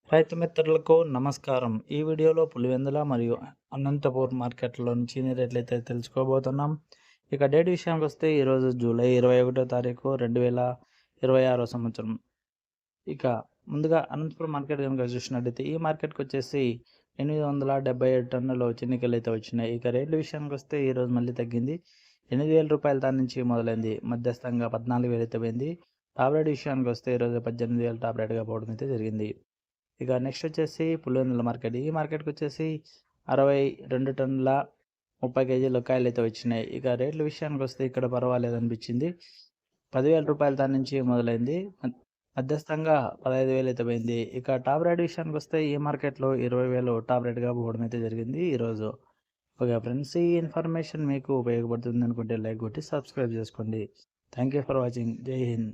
రైతు మిత్రులకు నమస్కారం. ఈ వీడియోలో పులివెందుల మరియు అనంతపూర్ మార్కెట్‌లోని చీనీ రేట్లయితే తెలుసుకోబోతున్నాం. ఇక డేట్ విషయానికొస్తే ఈరోజు జూలై 21 తారీఖు 2026 సంవత్సరం. ఇక ముందుగా అనంతపురం మార్కెట్ గనుక చూసినట్టయితే ఈ మార్కెట్‌కొచ్చేసి 877 టన్నులు చెనిక్కాయలైతే వచ్చినాయి. ఇక రేట్ల విషయానికొస్తే ఈరోజు మళ్ళీ తగ్గింది. రూ. 8,000 దాని నుంచి మొదలైంది. మధ్యస్థంగా 14,000 అయితే పోయింది. టాప్ రేట్ విషయానికొస్తే ఈరోజు 18,000 టాప్ రేట్‌గా పోవడం అయితే జరిగింది. ఇక నెక్స్ట్ వచ్చేసి పులివెందుల మార్కెట్. ఈ మార్కెట్‌కొచ్చేసి 62 టన్నుల 30 కేజీల కాయలైతే వచ్చినాయి. ఇక రేట్ల విషయానికొస్తే ఇక్కడ పర్వాలేదనిపించింది. రూ. 10,000 దాని నుంచి మొదలైంది. మధ్యస్థంగా 15,000 అయితే పోయింది. ఇక టాప్ రేట్ విషయానికొస్తే ఈ మార్కెట్‌లో 20,000 టాప్ రేట్‌గా పోవడం అయితే జరిగింది ఈరోజు. ఓకే ఫ్రెండ్స్, ఈ ఇన్ఫర్మేషన్ మీకు ఉపయోగపడుతుంది అనుకుంటే లైక్ కొట్టి సబ్స్క్రైబ్ చేసుకోండి. Thank you for watching. జై హింద్.